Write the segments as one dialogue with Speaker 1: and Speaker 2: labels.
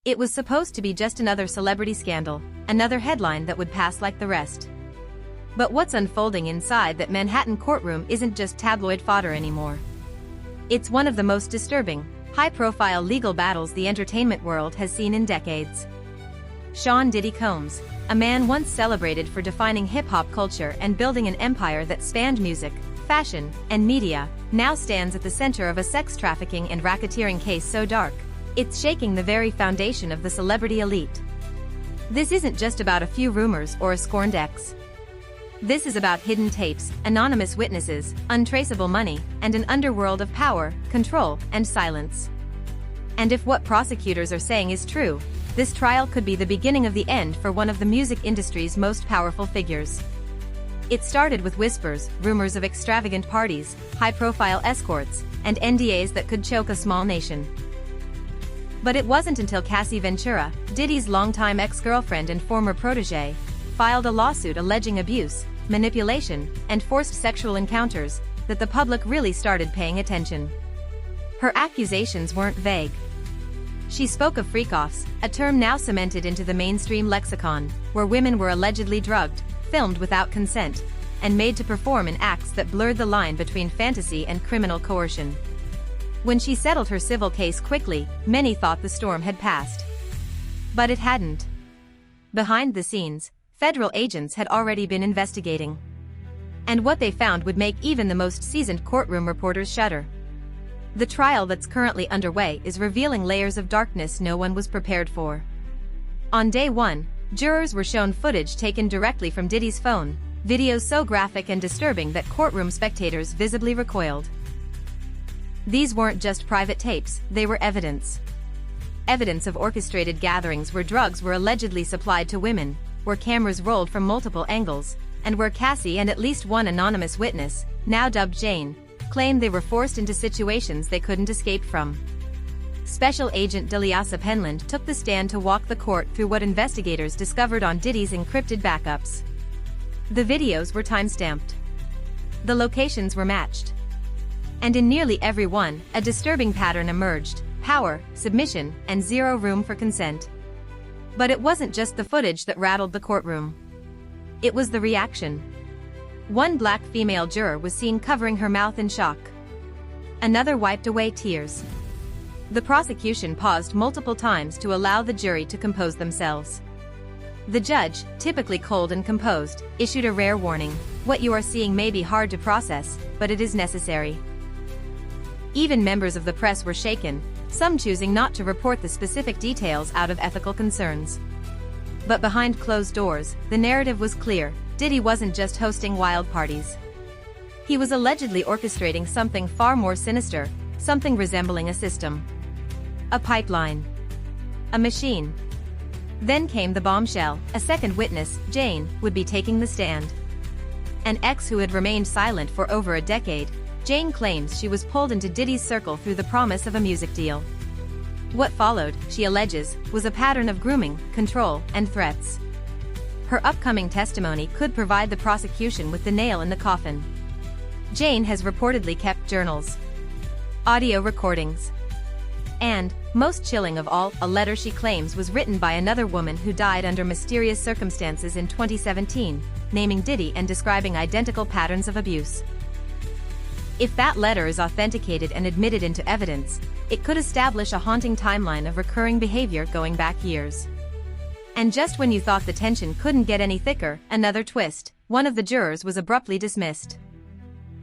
Speaker 1: It was supposed to be just another celebrity scandal, another headline that would pass like the rest. But what's unfolding inside that Manhattan courtroom isn't just tabloid fodder anymore. It's one of the most disturbing, high-profile legal battles the entertainment world has seen in decades. Sean "Diddy" Combs, a man once celebrated for defining hip-hop culture and building an empire that spanned music, fashion, and media, now stands at the center of a sex trafficking and racketeering case so dark, it's shaking the very foundation of the celebrity elite. This isn't just about a few rumors or a scorned ex. This is about hidden tapes, anonymous witnesses, untraceable money, and an underworld of power, control, and silence. And if what prosecutors are saying is true, this trial could be the beginning of the end for one of the music industry's most powerful figures. It started with whispers, rumors of extravagant parties, high-profile escorts, and NDAs that could choke a small nation. But it wasn't until Cassie Ventura, Diddy's longtime ex-girlfriend and former protégé, filed a lawsuit alleging abuse, manipulation, and forced sexual encounters, that the public really started paying attention. Her accusations weren't vague. She spoke of freak-offs, a term now cemented into the mainstream lexicon, where women were allegedly drugged, filmed without consent, and made to perform in acts that blurred the line between fantasy and criminal coercion. When she settled her civil case quickly, many thought the storm had passed. But it hadn't. Behind the scenes, federal agents had already been investigating. And what they found would make even the most seasoned courtroom reporters shudder. The trial that's currently underway is revealing layers of darkness no one was prepared for. On day one, jurors were shown footage taken directly from Diddy's phone, videos so graphic and disturbing that courtroom spectators visibly recoiled. These weren't just private tapes, they were evidence. Evidence of orchestrated gatherings where drugs were allegedly supplied to women, where cameras rolled from multiple angles, and where Cassie and at least one anonymous witness, now dubbed Jane, claimed they were forced into situations they couldn't escape from. Special Agent Deliasa Penland took the stand to walk the court through what investigators discovered on Diddy's encrypted backups. The videos were time-stamped. The locations were matched. And in nearly every one, a disturbing pattern emerged: power, submission, and zero room for consent. But it wasn't just the footage that rattled the courtroom. It was the reaction. One black female juror was seen covering her mouth in shock. Another wiped away tears. The prosecution paused multiple times to allow the jury to compose themselves. The judge, typically cold and composed, issued a rare warning: what you are seeing may be hard to process, but it is necessary. Even members of the press were shaken, some choosing not to report the specific details out of ethical concerns. But behind closed doors, the narrative was clear: Diddy wasn't just hosting wild parties. He was allegedly orchestrating something far more sinister, something resembling a system. A pipeline. A machine. Then came the bombshell: a second witness, Jane, would be taking the stand. An ex who had remained silent for over a decade, Jane claims she was pulled into Diddy's circle through the promise of a music deal. What followed, she alleges, was a pattern of grooming, control, and threats. Her upcoming testimony could provide the prosecution with the nail in the coffin. Jane has reportedly kept journals, audio recordings, and, most chilling of all, a letter she claims was written by another woman who died under mysterious circumstances in 2017, naming Diddy and describing identical patterns of abuse. If that letter is authenticated and admitted into evidence, it could establish a haunting timeline of recurring behavior going back years. And just when you thought the tension couldn't get any thicker, another twist: one of the jurors was abruptly dismissed.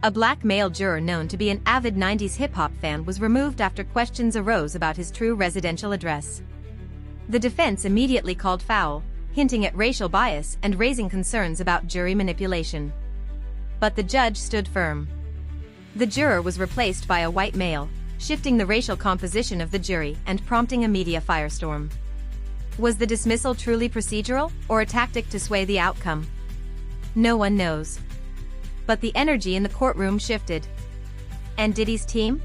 Speaker 1: A black male juror known to be an avid 90s hip-hop fan was removed after questions arose about his true residential address. The defense immediately called foul, hinting at racial bias and raising concerns about jury manipulation. But the judge stood firm. The juror was replaced by a white male, shifting the racial composition of the jury and prompting a media firestorm. Was the dismissal truly procedural, or a tactic to sway the outcome? No one knows. But the energy in the courtroom shifted. And Diddy's team?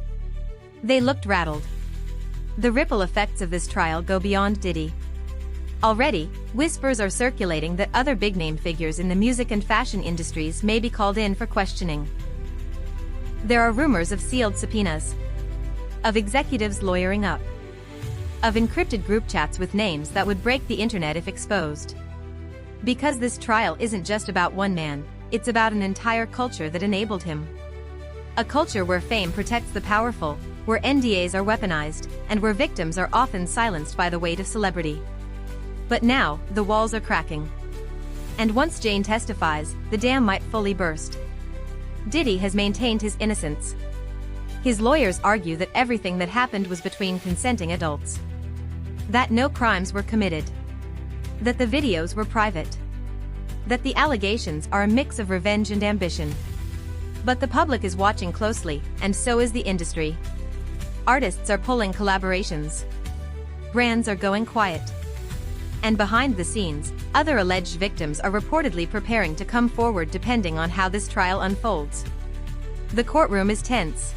Speaker 1: They looked rattled. The ripple effects of this trial go beyond Diddy. Already, whispers are circulating that other big-name figures in the music and fashion industries may be called in for questioning. There are rumors of sealed subpoenas, of executives lawyering up, of encrypted group chats with names that would break the internet if exposed. Because this trial isn't just about one man, it's about an entire culture that enabled him. A culture where fame protects the powerful, where NDAs are weaponized, and where victims are often silenced by the weight of celebrity. But now, the walls are cracking. And once Jane testifies, the dam might fully burst. Diddy has maintained his innocence. His lawyers argue that everything that happened was between consenting adults. That no crimes were committed. That the videos were private. That the allegations are a mix of revenge and ambition. But the public is watching closely, and so is the industry. Artists are pulling collaborations. Brands are going quiet. And behind the scenes, other alleged victims are reportedly preparing to come forward depending on how this trial unfolds. The courtroom is tense.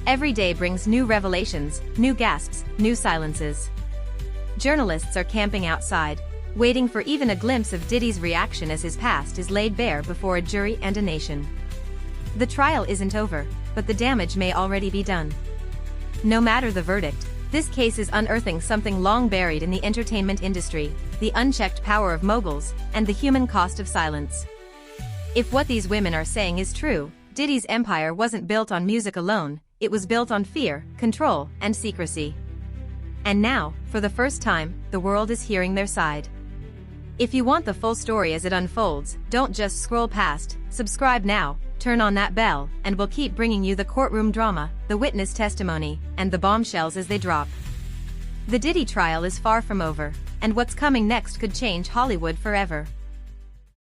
Speaker 1: Every day brings new revelations, new gasps, new silences. Journalists are camping outside, waiting for even a glimpse of Diddy's reaction as his past is laid bare before a jury and a nation. The trial isn't over, but the damage may already be done. No matter the verdict, this case is unearthing something long buried in the entertainment industry, the unchecked power of moguls, and the human cost of silence. If what these women are saying is true, Diddy's empire wasn't built on music alone, it was built on fear, control, and secrecy. And now, for the first time, the world is hearing their side. If you want the full story as it unfolds, don't just scroll past, subscribe now, turn on that bell, and we'll keep bringing you the courtroom drama, the witness testimony, and the bombshells as they drop. The Diddy trial is far from over, and what's coming next could change Hollywood forever.